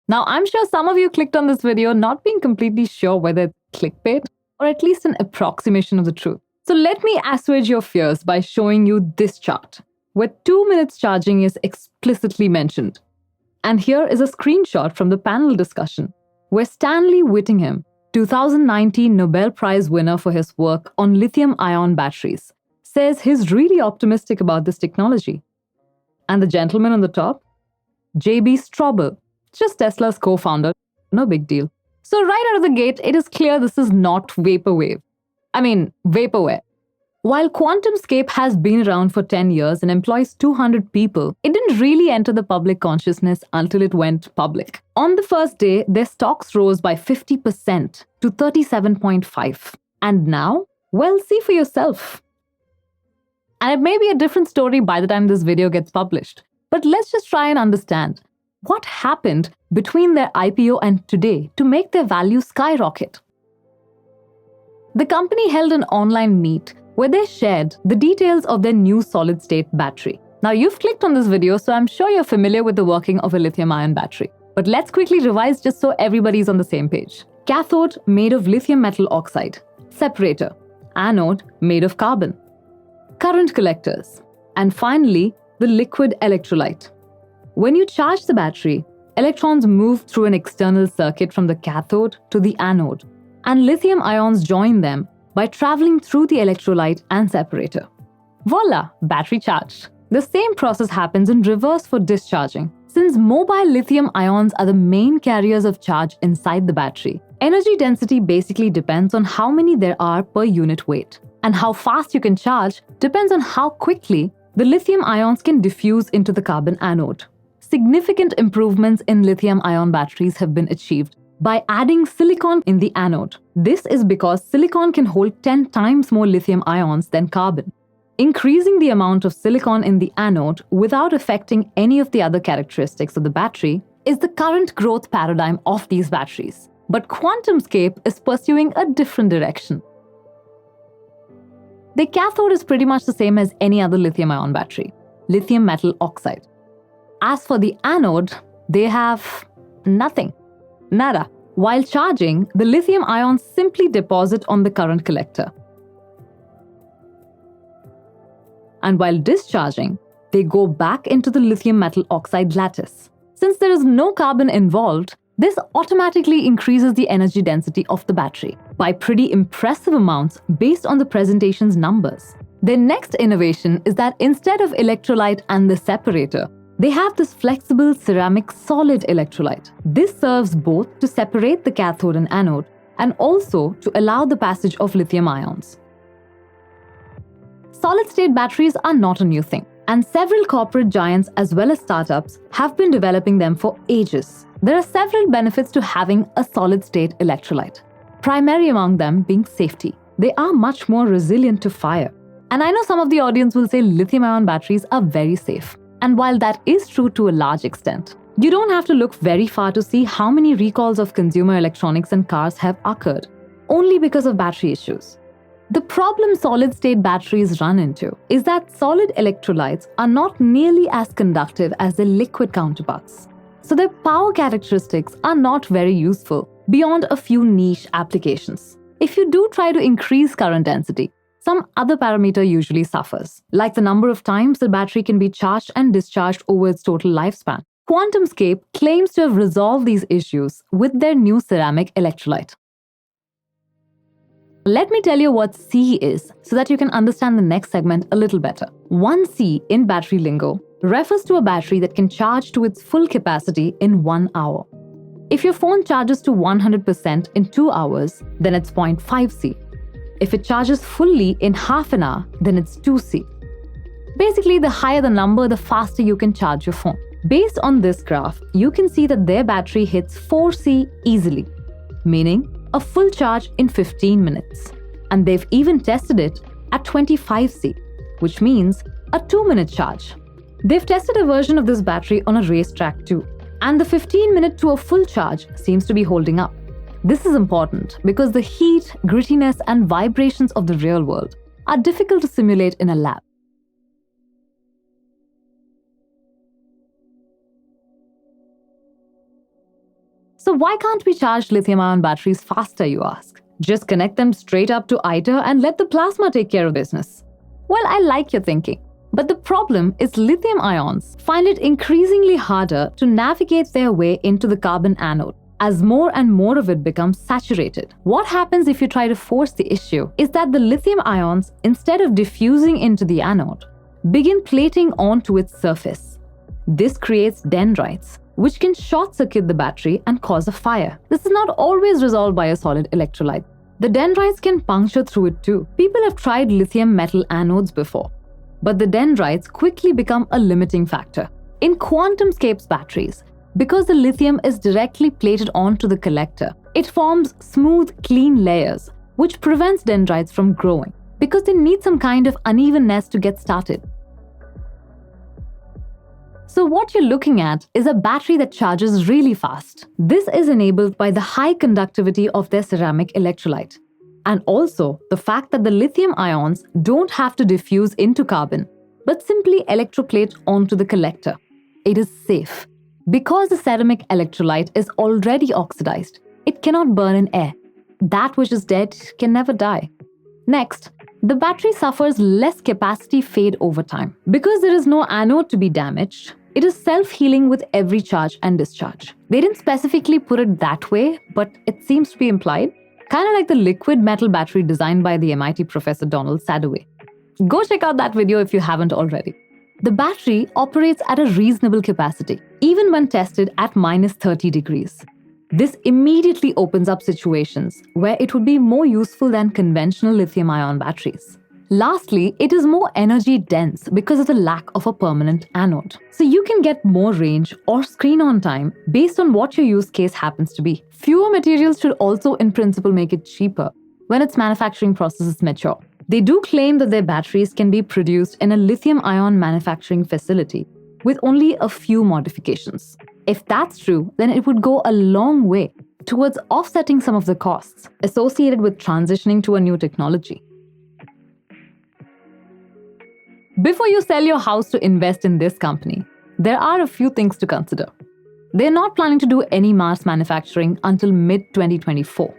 Now, I'm sure some of you clicked on this video not being completely sure whether it's clickbait or at least an approximation of the truth. So let me assuage your fears by showing you this chart, where 2 minutes charging is explicitly mentioned. And here is a screenshot from the panel discussion, where Stanley Whittingham, 2019 Nobel Prize winner for his work on lithium-ion batteries, says he's really optimistic about this technology. And the gentleman on the top? J.B. Straubel, just Tesla's co-founder, no big deal. So right out of the gate, it is clear this is not vaporware. While QuantumScape has been around for 10 years and employs 200 people, it didn't really enter the public consciousness until it went public. On the first day, their stocks rose by 50% to 37.5. And now, well, see for yourself. And it may be a different story by the time this video gets published. But let's just try and understand what happened between their IPO and today to make their value skyrocket. The company held an online meet where they shared the details of their new solid-state battery. Now, you've clicked on this video, so I'm sure you're familiar with the working of a lithium-ion battery. But let's quickly revise just so everybody's on the same page. Cathode made of lithium metal oxide. Separator. Anode made of carbon. Current collectors. And finally, the liquid electrolyte. When you charge the battery, electrons move through an external circuit from the cathode to the anode, and lithium ions join them by traveling through the electrolyte and separator. Voila, battery charged. The same process happens in reverse for discharging. Since mobile lithium ions are the main carriers of charge inside the battery, energy density basically depends on how many there are per unit weight. And how fast you can charge depends on how quickly the lithium ions can diffuse into the carbon anode. Significant improvements in lithium-ion batteries have been achieved by adding silicon in the anode. This is because silicon can hold 10 times more lithium ions than carbon. Increasing the amount of silicon in the anode without affecting any of the other characteristics of the battery is the current growth paradigm of these batteries. But QuantumScape is pursuing a different direction. The cathode is pretty much the same as any other lithium-ion battery, lithium metal oxide. As for the anode, they have nothing. Nada. While charging, the lithium ions simply deposit on the current collector. And while discharging, they go back into the lithium metal oxide lattice. Since there is no carbon involved, this automatically increases the energy density of the battery by pretty impressive amounts based on the presentation's numbers. Their next innovation is that instead of electrolyte and the separator, they have this flexible ceramic solid electrolyte. This serves both to separate the cathode and anode and also to allow the passage of lithium ions. Solid-state batteries are not a new thing, and several corporate giants as well as startups have been developing them for ages. There are several benefits to having a solid-state electrolyte, primary among them being safety. They are much more resilient to fire. And I know some of the audience will say lithium-ion batteries are very safe. And while that is true to a large extent, you don't have to look very far to see how many recalls of consumer electronics and cars have occurred, only because of battery issues. The problem solid-state batteries run into is that solid electrolytes are not nearly as conductive as their liquid counterparts. So their power characteristics are not very useful beyond a few niche applications. If you do try to increase current density, some other parameter usually suffers, like the number of times the battery can be charged and discharged over its total lifespan. QuantumScape claims to have resolved these issues with their new ceramic electrolyte. Let me tell you what C is so that you can understand the next segment a little better. 1C in battery lingo refers to a battery that can charge to its full capacity in 1 hour. If your phone charges to 100% in 2 hours, then it's 0.5C. If it charges fully in half an hour, then it's 2C. Basically, the higher the number, the faster you can charge your phone. Based on this graph, you can see that their battery hits 4C easily, meaning a full charge in 15 minutes. And they've even tested it at 25C, which means a 2-minute charge. They've tested a version of this battery on a racetrack too, and the 15-minute to a full charge seems to be holding up. This is important because the heat, grittiness, and vibrations of the real world are difficult to simulate in a lab. So why can't we charge lithium-ion batteries faster, you ask? Just connect them straight up to ITER and let the plasma take care of business. Well, I like your thinking. But the problem is lithium ions find it increasingly harder to navigate their way into the carbon anode as more and more of it becomes saturated. What happens if you try to force the issue is that the lithium ions, instead of diffusing into the anode, begin plating onto its surface. This creates dendrites, which can short-circuit the battery and cause a fire. This is not always resolved by a solid electrolyte. The dendrites can puncture through it too. People have tried lithium metal anodes before, but the dendrites quickly become a limiting factor. In QuantumScape's batteries, because the lithium is directly plated onto the collector, it forms smooth, clean layers, which prevents dendrites from growing because they need some kind of unevenness to get started. So what you're looking at is a battery that charges really fast. This is enabled by the high conductivity of their ceramic electrolyte, and also the fact that the lithium ions don't have to diffuse into carbon, but simply electroplate onto the collector. It is safe. Because the ceramic electrolyte is already oxidized, it cannot burn in air. That which is dead can never die. Next, the battery suffers less capacity fade over time. Because there is no anode to be damaged, it is self-healing with every charge and discharge. They didn't specifically put it that way, but it seems to be implied. Kind of like the liquid metal battery designed by the MIT professor Donald Sadoway. Go check out that video if you haven't already. The battery operates at a reasonable capacity, even when tested at -30 degrees. This immediately opens up situations where it would be more useful than conventional lithium-ion batteries. Lastly, it is more energy dense because of the lack of a permanent anode. So you can get more range or screen-on time based on what your use case happens to be. Fewer materials should also in principle make it cheaper when its manufacturing process is mature. They do claim that their batteries can be produced in a lithium-ion manufacturing facility with only a few modifications. If that's true, then it would go a long way towards offsetting some of the costs associated with transitioning to a new technology. Before you sell your house to invest in this company, there are a few things to consider. They're not planning to do any mass manufacturing until mid-2024.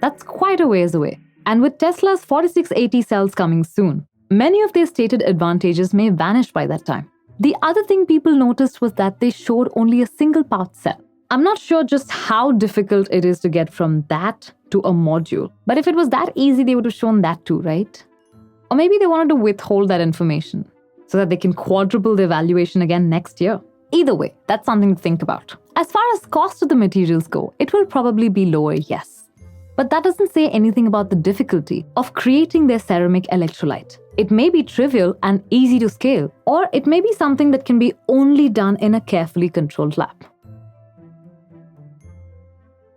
That's quite a ways away. And with Tesla's 4680 cells coming soon, many of their stated advantages may vanish by that time. The other thing people noticed was that they showed only a single pouch cell. I'm not sure just how difficult it is to get from that to a module, but if it was that easy, they would have shown that too, right? Or maybe they wanted to withhold that information so that they can quadruple the valuation again next year. Either way, that's something to think about. As far as cost of the materials go, it will probably be lower, yes. But that doesn't say anything about the difficulty of creating their ceramic electrolyte. It may be trivial and easy to scale, or it may be something that can be only done in a carefully controlled lab.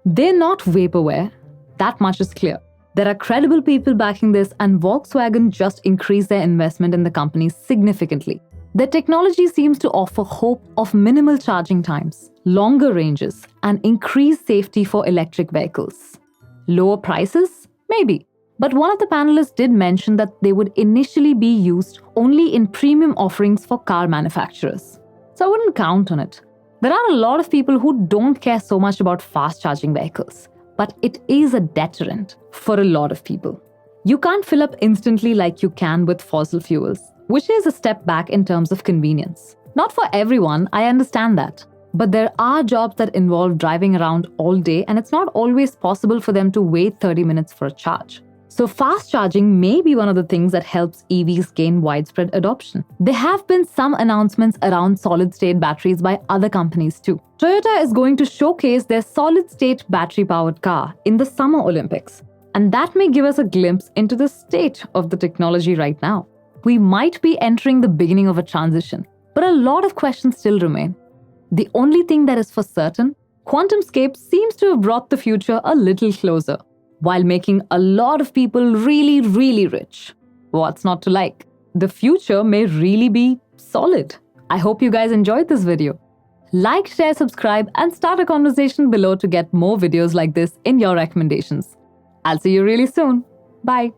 They're not vaporware, that much is clear. There are credible people backing this, and Volkswagen just increased their investment in the company significantly. Their technology seems to offer hope of minimal charging times, longer ranges, and increased safety for electric vehicles. Lower prices? Maybe. But one of the panelists did mention that they would initially be used only in premium offerings for car manufacturers. So I wouldn't count on it. There are a lot of people who don't care so much about fast charging vehicles, but it is a deterrent for a lot of people. You can't fill up instantly like you can with fossil fuels, which is a step back in terms of convenience. Not for everyone, I understand that. But there are jobs that involve driving around all day, and it's not always possible for them to wait 30 minutes for a charge. So fast charging may be one of the things that helps EVs gain widespread adoption. There have been some announcements around solid-state batteries by other companies too. Toyota is going to showcase their solid-state battery-powered car in the Summer Olympics, and that may give us a glimpse into the state of the technology right now. We might be entering the beginning of a transition, but a lot of questions still remain. The only thing that is for certain, QuantumScape seems to have brought the future a little closer, while making a lot of people really, really rich. What's not to like? The future may really be solid. I hope you guys enjoyed this video. Like, share, subscribe, and start a conversation below to get more videos like this in your recommendations. I'll see you really soon. Bye.